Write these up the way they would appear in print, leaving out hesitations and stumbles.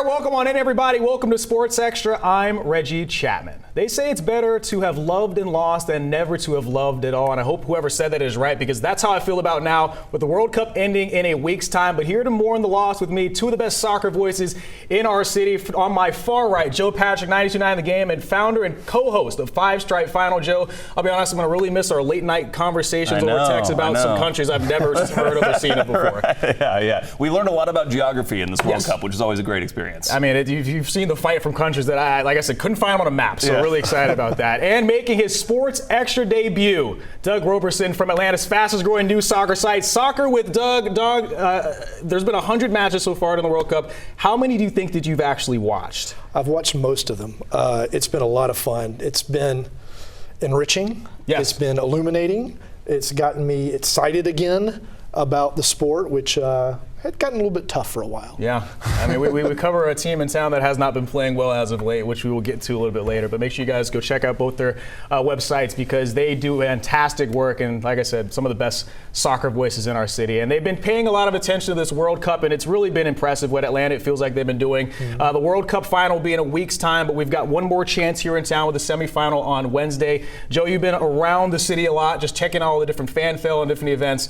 right, welcome on in, everybody. Welcome to Sports Extra. I'm Reggie Chatman. They say it's better to have loved and lost than never to have loved at all, and I hope whoever said that is right, because that's how I feel about now with the World Cup ending in a week's time. But here to mourn the loss with me, two of the best soccer voices in our city. On my far right, Joe Patrick, 92.9 The Game, and founder and co-host of Five Stripe Final. Joe, I'll be honest, I'm going to really miss our late-night conversations over text about some countries I've never heard of or seen it before. Right. Yeah. We learned a lot about geography in this World Cup, which is always a great experience. I mean, you've seen the fight from countries that I, like I said, couldn't find them on a map, so really excited about that. And making his Sports Extra debut, Doug Roberson from Atlanta's fastest-growing news soccer site, Soccer with Doug. Doug, there's been 100 matches so far in the World Cup. How many do you think that you've actually watched? I've watched most of them. It's been a lot of fun. It's been enriching. Yes. It's been illuminating. It's gotten me excited again about the sport, which had gotten a little bit tough for a while. Yeah, I mean, we cover a team in town that has not been playing well as of late, which we will get to a little bit later. But make sure you guys go check out both their websites, because they do fantastic work. And like I said, some of the best soccer voices in our city. And they've been paying a lot of attention to this World Cup, and it's really been impressive what Atlanta, it feels like they've been doing. The World Cup final will be in a week's time, but we've got one more chance here in town with the semifinal on Wednesday. Joe, you've been around the city a lot, just checking out all the different fan fail and different events.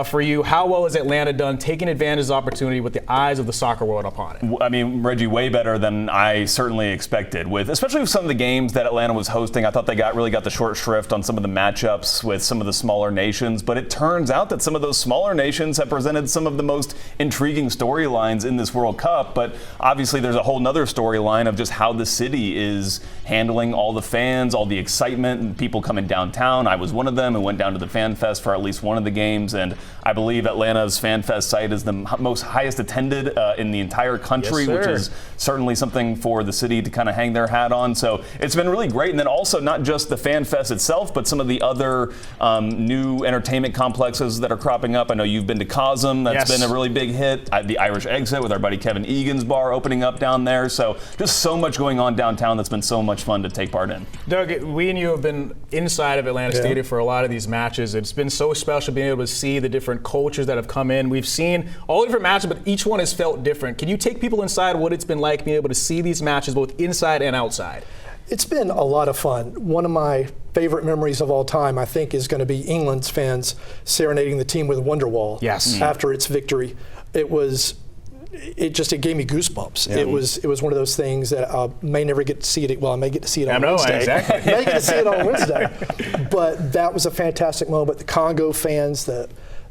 For you, how well has Atlanta done taking advantage of the opportunity with the eyes of the soccer world upon it? I mean, Reggie, way better than I certainly expected. Especially with some of the games that Atlanta was hosting, I thought they really got the short shrift on some of the matchups with some of the smaller nations. But it turns out that some of those smaller nations have presented some of the most intriguing storylines in this World Cup. But obviously, there's a whole nother storyline of just how the city is handling all the fans, all the excitement, and people coming downtown. I was one of them who went down to the Fan Fest for at least one of the games, and I believe Atlanta's Fan Fest site is the most highest attended in the entire country, which is certainly something for the city to kind of hang their hat on. So it's been really great. And then also not just the Fan Fest itself, but some of the other new entertainment complexes that are cropping up. I know you've been to Cosm. That's been a really big hit. The Irish Exit with our buddy Kevin Egan's bar opening up down there. So just so much going on downtown that's been so much fun to take part in. Doug, we and you have been inside of Atlanta Stadium for a lot of these matches. It's been so special being able to see the different cultures that have come in. We've seen all the different matches, but each one has felt different. Can you take people inside what it's been like being able to see these matches both inside and outside? It's been a lot of fun. One of my favorite memories of all time, I think, is going to be England's fans serenading the team with Wonderwall after its victory. It gave me goosebumps. It was one of those things that I may never get to see it. Well, I may get to see it on Wednesday. Exactly. I may get to see it on Wednesday. But that was a fantastic moment. The Congo fans, the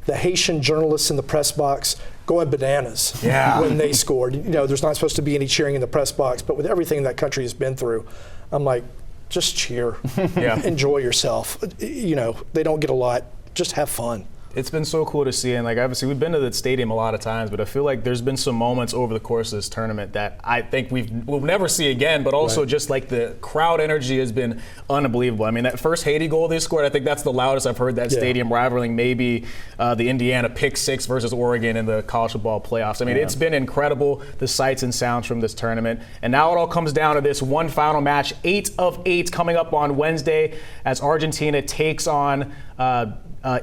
Haitian journalists in the press box going bananas when they scored. You know, there's not supposed to be any cheering in the press box, but with everything that country has been through, I'm like, just cheer. Enjoy yourself. You know, they don't get a lot. Just have fun. It's been so cool to see, and like obviously we've been to the stadium a lot of times, but I feel like there's been some moments over the course of this tournament that I think we'll never see again, but also just like the crowd energy has been unbelievable. I mean, that first Haiti goal they scored, I think that's the loudest I've heard that stadium, rivaling maybe the Indiana pick six versus Oregon in the college football playoffs. I mean, it's been incredible, the sights and sounds from this tournament. And now it all comes down to this one final match, 8 of 8 coming up on Wednesday as Argentina takes on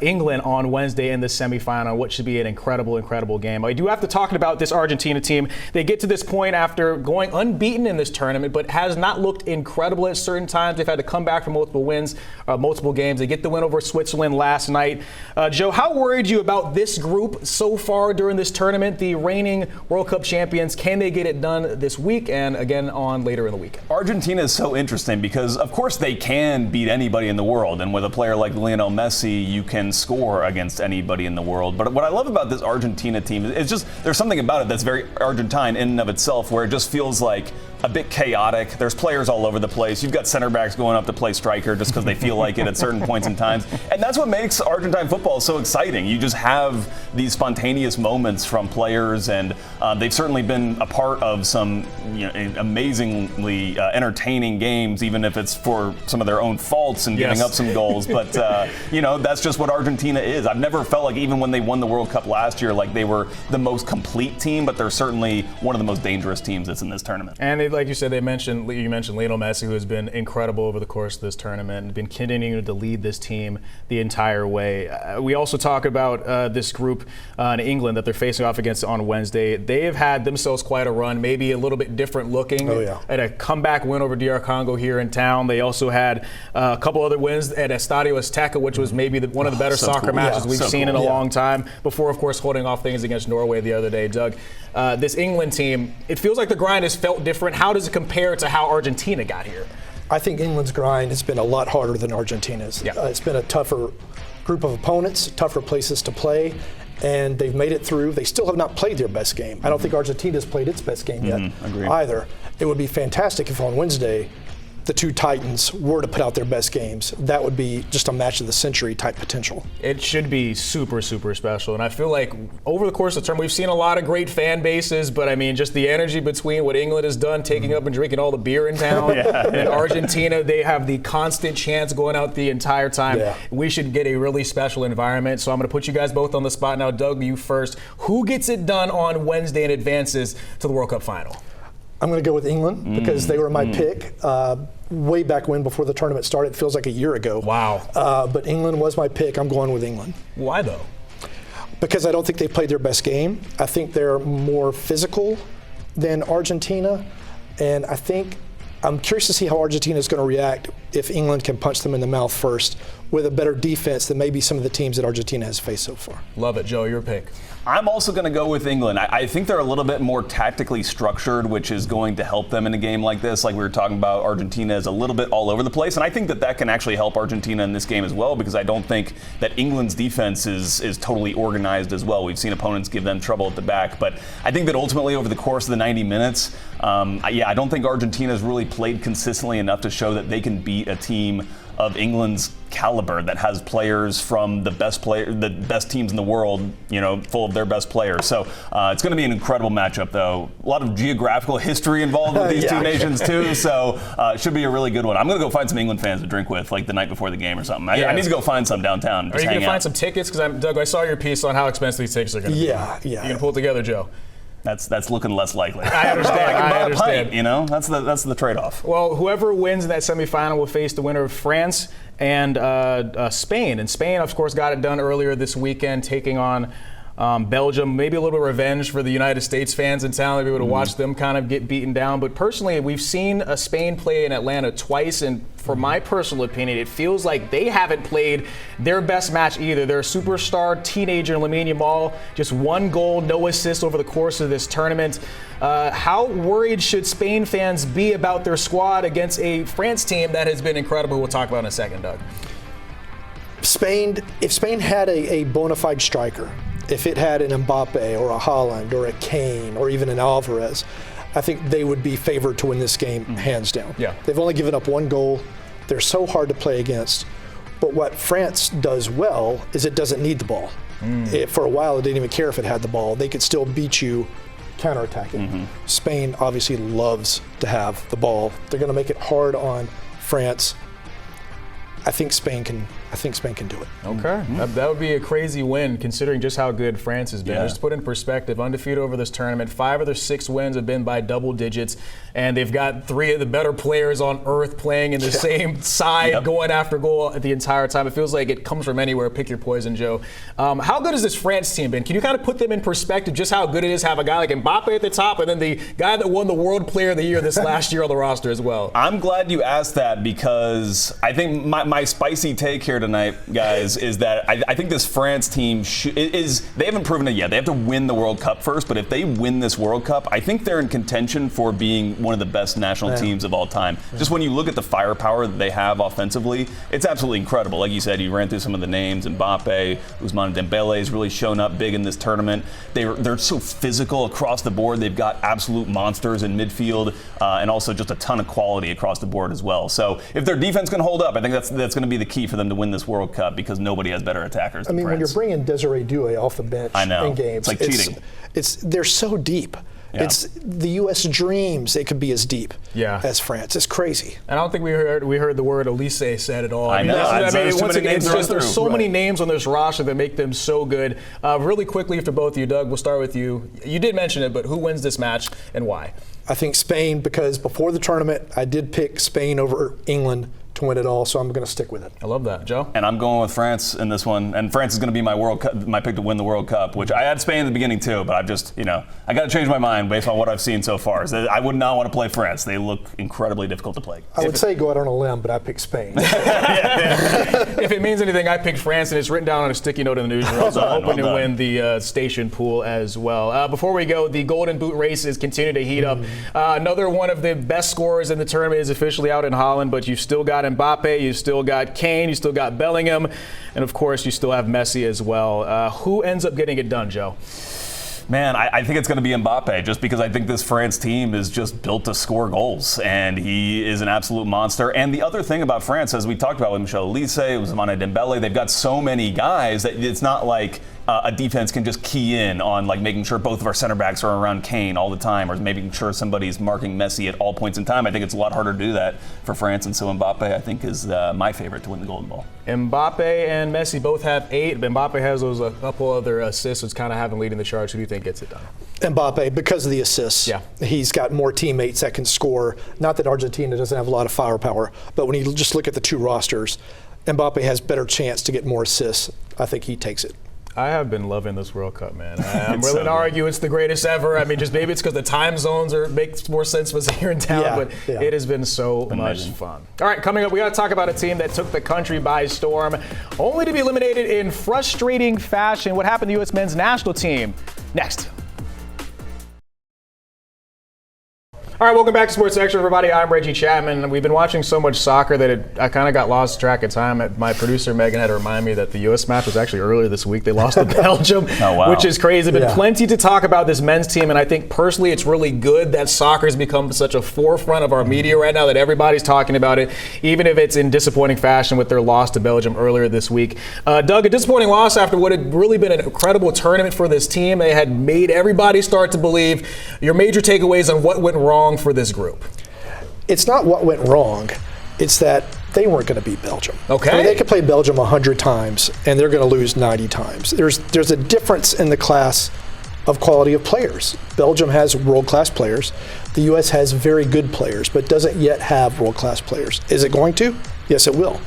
England on Wednesday in the semifinal, which should be an incredible game. I do have to talk about this Argentina team. They get to this point after going unbeaten in this tournament, but has not looked incredible at certain times. They've had to come back from multiple wins, multiple games. They get the win over Switzerland last night. Joe, how worried are you about this group so far during this tournament? The reigning World Cup champions, can they get it done this week and again on later in the week? Argentina is so interesting because, of course, they can beat anybody in the world. And with a player like Lionel Messi, you can score against anybody in the world. But what I love about this Argentina team is just there's something about it that's very Argentine in and of itself, where it just feels like a bit chaotic. There's players all over the place. You've got center backs going up to play striker just because they feel like it at certain points in times. And that's what makes Argentine football so exciting. You just have these spontaneous moments from players, and they've certainly been a part of some amazingly entertaining games, even if it's for some of their own faults and giving up some goals. But that's just what Argentina is. I've never felt like, even when they won the World Cup last year, like they were the most complete team, but they're certainly one of the most dangerous teams that's in this tournament. And like you said, you mentioned Lionel Messi, who has been incredible over the course of this tournament and been continuing to lead this team the entire way. We also talk about this group in England that they're facing off against on Wednesday. They have had themselves quite a run, maybe a little bit different looking. At a comeback win over DR Congo here in town. They also had a couple other wins at Estadio Azteca, which was maybe one of the better soccer matches we've seen in a long time, before, of course, holding off things against Norway the other day. Doug, this England team, it feels like the grind has felt different. How does it compare to how Argentina got here? I think England's grind has been a lot harder than Argentina's. It's been a tougher group of opponents, tougher places to play, and they've made it through. They still have not played their best game. I don't think Argentina's played its best game yet either. It would be fantastic if on Wednesday the two Titans were to put out their best games. That would be just a match of the century type potential. It should be super, super special. And I feel like over the course of the term, we've seen a lot of great fan bases, but I mean, just the energy between what England has done, taking up and drinking all the beer in town, and Argentina, they have the constant chants going out the entire time. We should get a really special environment. So I'm going to put you guys both on the spot now. Doug, you first. Who gets it done on Wednesday and advances to the World Cup final? I'm going to go with England because they were my pick way back when, before the tournament started. It feels like a year ago. Wow. But England was my pick. I'm going with England. Why, though? Because I don't think they played their best game. I think they're more physical than Argentina. And I'm curious to see how Argentina is going to react if England can punch them in the mouth first with a better defense than maybe some of the teams that Argentina has faced so far. Love it. Joe, your pick. I'm also going to go with England. I think they're a little bit more tactically structured, which is going to help them in a game like this. Like we were talking about, Argentina is a little bit all over the place, and I think that can actually help Argentina in this game as well, because I don't think that England's defense is totally organized as well. We've seen opponents give them trouble at the back, but I think that ultimately over the course of the 90 minutes, I don't think Argentina's really played consistently enough to show that they can beat a team of England's caliber that has players from the best teams in the world, full of their best players. So it's going to be an incredible matchup, though. A lot of geographical history involved with these two nations, too. So it should be a really good one. I'm going to go find some England fans to drink with, like the night before the game or something. I need to go find some downtown. Are you going to find some tickets? Because Doug, I saw your piece on how expensive these tickets are going to be. Yeah. You going to pull it together, Joe? That's looking less likely. I understand. I understand. That's the trade-off. Well, whoever wins in that semifinal will face the winner of France and Spain. And Spain, of course, got it done earlier this weekend, taking on Belgium. Maybe a little bit of revenge for the United States fans in town. Maybe to watch them kind of get beaten down. But personally, we've seen Spain play in Atlanta twice, and for my personal opinion, it feels like they haven't played their best match either. Their superstar teenager, Lamine Yamal, just one goal, no assists over the course of this tournament. How worried should Spain fans be about their squad against a France team that has been incredible? We'll talk about in a second, Doug. If Spain had a bona fide striker, if it had an Mbappe or a Haaland or a Kane or even an Alvarez, I think they would be favored to win this game hands down. They've only given up one goal. They're so hard to play against. But what France does well is it doesn't need the ball. For a while, it didn't even care if it had the ball. They could still beat you counterattacking. Spain obviously loves to have the ball. They're going to make it hard on France. I think Spain can do it. Okay. That would be a crazy win considering just how good France has been. Just to put in perspective, undefeated over this tournament, 5 of their 6 wins have been by double digits, and they've got 3 of the better players on earth playing in the same side, going after goal the entire time. It feels like it comes from anywhere. Pick your poison, Joe. How good has this France team been? Can you kind of put them in perspective, just how good it is to have a guy like Mbappe at the top and then the guy that won the World Player of the Year this last year on the roster as well? I'm glad you asked that, because I think my spicy take here tonight, guys, is that I think this France team they haven't proven it yet. They have to win the World Cup first, but if they win this World Cup, I think they're in contention for being one of the best national teams of all time. Just when you look at the firepower that they have offensively, it's absolutely incredible. Like you said, you ran through some of the names. Mbappe, Ousmane Dembele has really shown up big in this tournament. They're so physical across the board. They've got absolute monsters in midfield, and also just a ton of quality across the board as well. So if their defense can hold up, I think that's going to be the key for them to win this World Cup, because nobody has better attackers than France. When you're bringing Desiree Doué off the bench in games, it's like cheating. They're so deep. Yeah. It's the U.S. dreams it could be as deep as France. It's crazy. And I don't think we heard the word Elise said at all. I know. There's so many names on this roster that make them so good. Really quickly for both of you, Doug, we'll start with you. You did mention it, but who wins this match and why? I think Spain, because before the tournament, I did pick Spain over England to win it all, so I'm going to stick with it. I love that. Joe? And I'm going with France in this one. And France is going to be my pick to win the World Cup, which I had Spain at the beginning too, but I've just, I got to change my mind based on what I've seen so far. I would not want to play France. They look incredibly difficult to play. I would say go out on a limb, but I picked Spain. If it means anything, I picked France, and it's written down on a sticky note in the newsroom, so I'm hoping to win the station pool as well. Before we go, the Golden Boot races continue to heat up. Another one of the best scorers in the tournament is officially out in Holland, but you've still got Mbappe, you've still got Kane, you still got Bellingham, and of course you still have Messi as well. Who ends up getting it done, Joe? Man, I think it's going to be Mbappe, just because I think this France team is just built to score goals, and he is an absolute monster. And the other thing about France, as we talked about with Michel Elise, Ousmane Dembele, they've got so many guys that it's not like a defense can just key in on like making sure both of our center backs are around Kane all the time, or making sure somebody's marking Messi at all points in time. I think it's a lot harder to do that for France, and so Mbappe, I think, is my favorite to win the Golden Ball. Mbappe and Messi both have 8, but Mbappe has those a couple other assists, which kind of have him leading the charge. Who do you think gets it done? Mbappe, because of the assists. Yeah. He's got more teammates that can score. Not that Argentina doesn't have a lot of firepower, but when you just look at the two rosters, Mbappe has better chance to get more assists. I think he takes it. I have been loving this World Cup, man. I'm willing to argue it's the greatest ever. I mean, just maybe it's because the time zones makes more sense for us here in town, but it has been so much fun. All right, coming up, we got to talk about a team that took the country by storm, only to be eliminated in frustrating fashion. What happened to the U.S. men's national team? Next. All right, welcome back to Sports Extra, everybody. I'm Reggie Chatman. We've been watching so much soccer that I kind of got lost track of time. My producer, Megan, had to remind me that the U.S. match was actually earlier this week. They lost to Belgium, which is crazy. There's been plenty to talk about this men's team, and I think personally it's really good that soccer has become such a forefront of our media right now that everybody's talking about it, even if it's in disappointing fashion with their loss to Belgium earlier this week. Doug, a disappointing loss after what had really been an incredible tournament for this team. They had made everybody start to believe. Your major takeaways on what went wrong for this group? It's not what went wrong. It's that they weren't going to beat Belgium. Okay. I mean, they could play Belgium 100 times, and they're going to lose 90 times. There's a difference in the class of quality of players. Belgium has world-class players. The U.S. has very good players, but doesn't yet have world-class players. Is it going to? Yes, it will.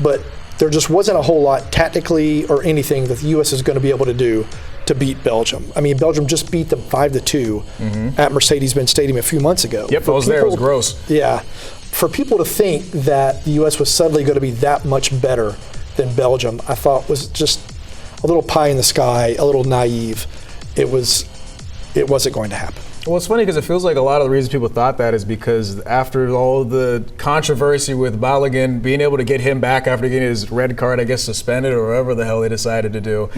But there just wasn't a whole lot tactically or anything that the U.S. is going to be able to do to beat Belgium. I mean, Belgium just beat them 5-2 at Mercedes-Benz Stadium a few months ago. Yep, I was there. It was gross. Yeah. For people to think that the U.S. was suddenly going to be that much better than Belgium, I thought was just a little pie in the sky, a little naive. It wasn't going to happen. Well, it's funny because it feels like a lot of the reasons people thought that is because after all the controversy with Balogun, being able to get him back after getting his red card, I guess, suspended or whatever the hell they decided to do.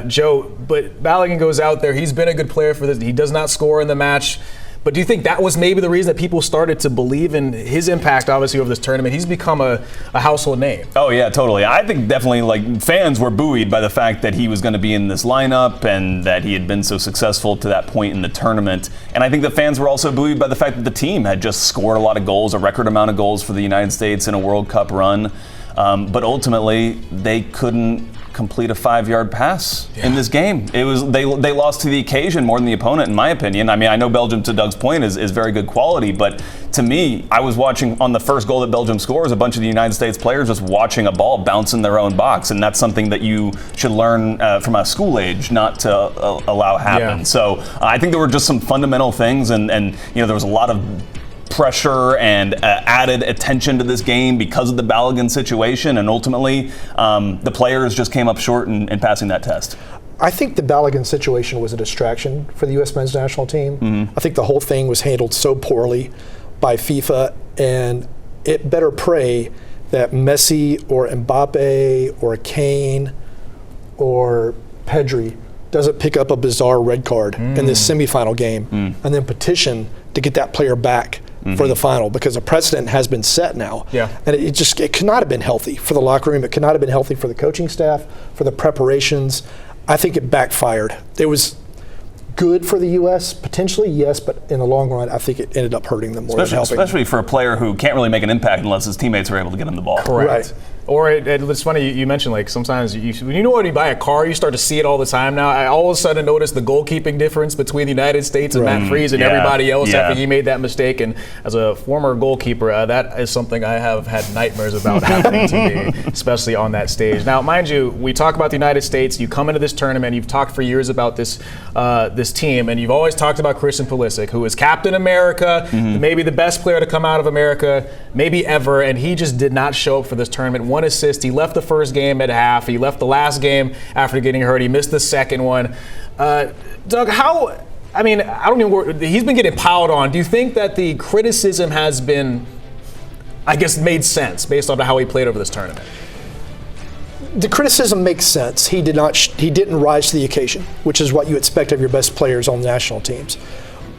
Joe, but Balogun goes out there. He's been a good player for this. He does not score in the match. But do you think that was maybe the reason that people started to believe in his impact, obviously, over this tournament? He's become a household name. Oh, yeah, totally. I think definitely, fans were buoyed by the fact that he was going to be in this lineup and that he had been so successful to that point in the tournament. And I think the fans were also buoyed by the fact that the team had just scored a lot of goals, a record amount of goals for the United States in a World Cup run. But ultimately, they couldn't complete a 5-yard pass in this game. It was they lost to the occasion more than the opponent, in my opinion. I mean, I know Belgium, to Doug's point, is very good quality, but to me, I was watching on the first goal that Belgium scores, a bunch of the United States players just watching a ball bounce in their own box, and that's something that you should learn from a school age not to allow happen. So I think there were just some fundamental things, and there was a lot of pressure and added attention to this game because of the Balogun situation, and ultimately the players just came up short in passing that test. I think the Balogun situation was a distraction for the U.S. men's national team. I think the whole thing was handled so poorly by FIFA, and it better pray that Messi or Mbappe or Kane or Pedri doesn't pick up a bizarre red card in this semifinal game and then petition to get that player back for the final, because a precedent has been set now. And it could not have been healthy for the locker room. It could not have been healthy for the coaching staff, for the preparations. I think it backfired. It was good for the U.S.? Potentially, yes, but in the long run, I think it ended up hurting them more than helping. Especially for a player who can't really make an impact unless his teammates are able to get him the ball. Correct. Right. Or it's funny, you mentioned like sometimes when you buy a car, you start to see it all the time now. I all of a sudden noticed the goalkeeping difference between the United States and Matt Freese and everybody else after he made that mistake. And as a former goalkeeper, that is something I have had nightmares about happening to me, especially on that stage. Now, mind you, we talk about the United States. You come into this tournament, you've talked for years about this team, and you've always talked about Christian Pulisic, who is Captain America, maybe the best player to come out of America, maybe ever, and he just did not show up for this tournament. 1 assist. He left the first game at half. He left the last game after getting hurt. He missed the second one. Doug, I don't even, he's been getting piled on. Do you think that the criticism has been, I guess, made sense based on how he played over this tournament? The criticism makes sense. He didn't rise to the occasion, which is what you expect of your best players on the national teams.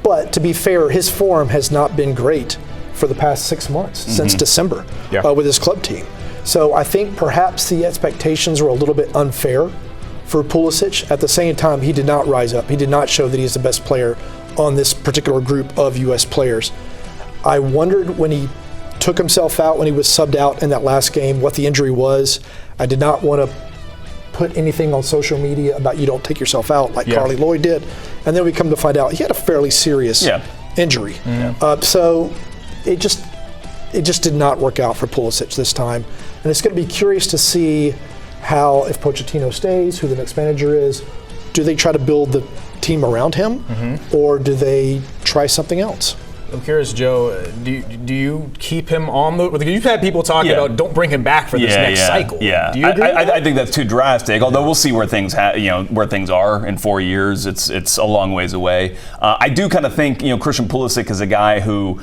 But to be fair, his form has not been great for the past 6 months, since December, with his club team. So I think perhaps the expectations were a little bit unfair for Pulisic. At the same time, he did not rise up. He did not show that he's the best player on this particular group of U.S. players. I wondered when he took himself out, when he was subbed out in that last game, what the injury was. I did not want to put anything on social media about you don't take yourself out like Carly Lloyd did. And then we come to find out he had a fairly serious injury. So it just did not work out for Pulisic this time. And it's going to be curious to see how, if Pochettino stays, who the next manager is, do they try to build the team around him or do they try something else? I'm curious, Joe, do you keep him on the – you've had people talking about don't bring him back for this next cycle. Yeah, do you agree with that? I think that's too drastic, although we'll see where things where things are in 4 years. It's a long ways away. I do kind of think, Christian Pulisic is a guy who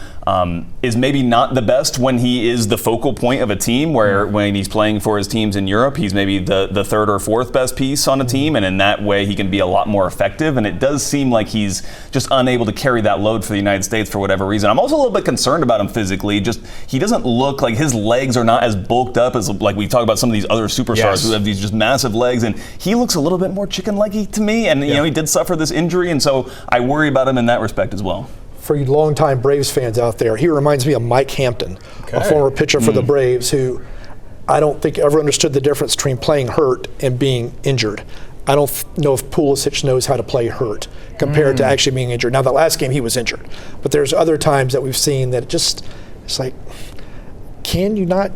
is maybe not the best when he is the focal point of a team, where when he's playing for his teams in Europe, he's maybe the third or fourth best piece on a team, and in that way he can be a lot more effective. And it does seem like he's just unable to carry that load for the United States for whatever reason. I'm also a little bit concerned about him physically. Just he doesn't look like his legs are not as bulked up as like we talk about some of these other superstars who have these just massive legs, and he looks a little bit more chicken-leggy to me. And he did suffer this injury, and so I worry about him in that respect as well. For you longtime Braves fans out there, he reminds me of Mike Hampton, a former pitcher for the Braves, who I don't think ever understood the difference between playing hurt and being injured. I don't know if Pulisic knows how to play hurt compared to actually being injured. Now, the last game he was injured, but there's other times that we've seen that it's like, can you not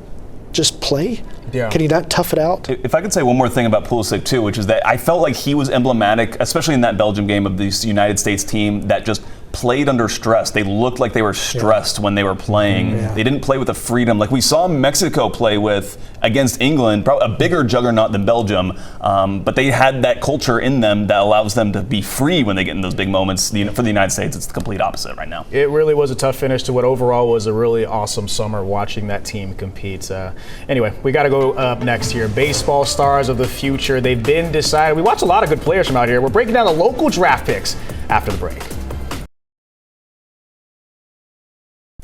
just play? Yeah. Can you not tough it out? If I could say one more thing about Pulisic too, which is that I felt like he was emblematic, especially in that Belgium game, of this United States team that just played under stress. They looked like they were stressed when they were playing. They didn't play with the freedom like we saw Mexico play with against England, probably a bigger juggernaut than Belgium, but they had that culture in them that allows them to be free when they get in those big moments. For the United States, it's the complete opposite right now. It really was a tough finish to what overall was a really awesome summer watching that team compete. Anyway, we got to go up next here. Baseball stars of the future. They've been decided. We watch a lot of good players from out here. We're breaking down the local draft picks after the break.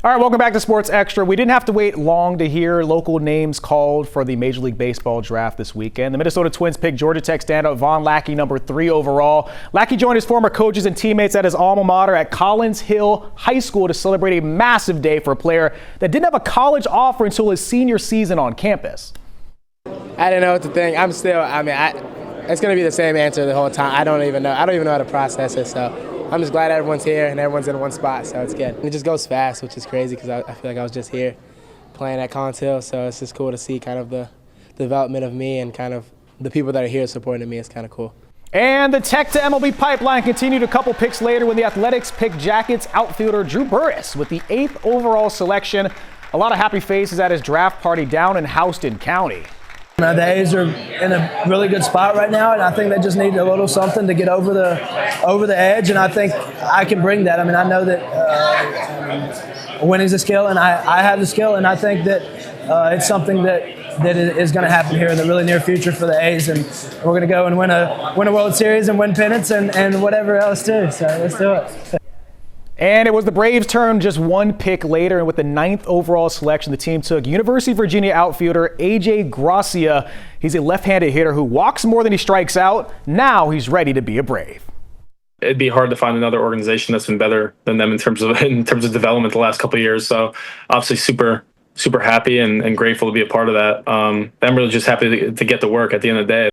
All right, welcome back to Sports Extra. We didn't have to wait long to hear local names called for the Major League Baseball draft this weekend. The Minnesota Twins picked Georgia Tech standout Von Lackey, number 3 overall. Lackey joined his former coaches and teammates at his alma mater at Collins Hill High School to celebrate a massive day for a player that didn't have a college offer until his senior season on campus. I didn't know what to think. It's going to be the same answer the whole time. I don't even know how to process it, so I'm just glad everyone's here and everyone's in one spot, so it's good. It just goes fast, which is crazy because I feel like I was just here playing at Collins Hill, so it's just cool to see kind of the development of me and kind of the people that are here supporting me. It's kind of cool. And the Tech to MLB pipeline continued a couple picks later when the Athletics picked Jackets outfielder Drew Burress with the 8th overall selection. A lot of happy faces at his draft party down in Houston County. The A's are in a really good spot right now, and I think they just need a little something to get over the edge, and I think I can bring that. I know that winning's a skill, and I have the skill, and I think that it's something that is going to happen here in the really near future for the A's, and we're going to go and win a World Series and win pennants and whatever else too. So let's do it. And it was the Braves' turn just one pick later, and with the 9th overall selection, the team took University of Virginia outfielder A.J. Gracia. He's a left-handed hitter who walks more than he strikes out. Now he's ready to be a Brave. It'd be hard to find another organization that's been better than them in terms of development the last couple of years. So obviously super happy and grateful to be a part of that. I'm really just happy to get to work at the end of the day.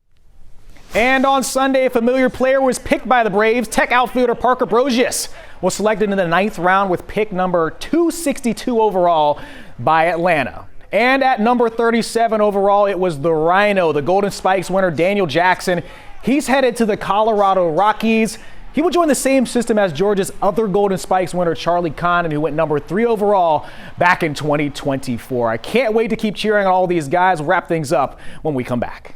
And on Sunday, a familiar player was picked by the Braves. Tech outfielder Parker Brosius was selected in the 9th round with pick number 262 overall by Atlanta. And at number 37 overall, it was the Rhino, the Golden Spikes winner, Daniel Jackson. He's headed to the Colorado Rockies. He will join the same system as Georgia's other Golden Spikes winner, Charlie Condon, who went number 3 overall back in 2024. I can't wait to keep cheering on all these guys. We'll wrap things up when we come back.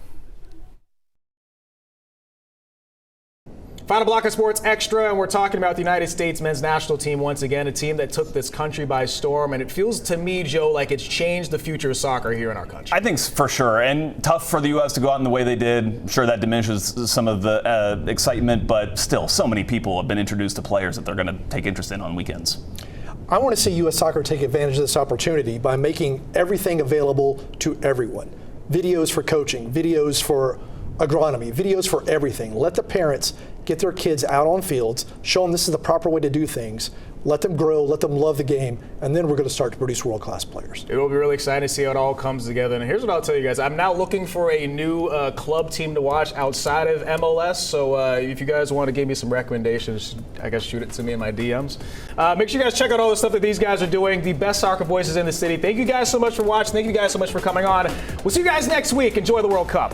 Final block of Sports Extra, and we're talking about the United States men's national team once again, a team that took this country by storm, and it feels to me, Joe, like it's changed the future of soccer here in our country. I think for sure, and tough for the U.S. to go out in the way they did. I'm sure that diminishes some of the excitement, but still, so many people have been introduced to players that they're going to take interest in on weekends. I want to see U.S. Soccer take advantage of this opportunity by making everything available to everyone. Videos for coaching, videos for agronomy, videos for everything. Let the parents get their kids out on fields, show them this is the proper way to do things, let them grow, let them love the game, and then we're going to start to produce world-class players. It will be really exciting to see how it all comes together. And here's what I'll tell you guys. I'm now looking for a new club team to watch outside of MLS. So if you guys want to give me some recommendations, I guess shoot it to me in my DMs. Make sure you guys check out all the stuff that these guys are doing. The best soccer voices in the city. Thank you guys so much for watching. Thank you guys so much for coming on. We'll see you guys next week. Enjoy the World Cup.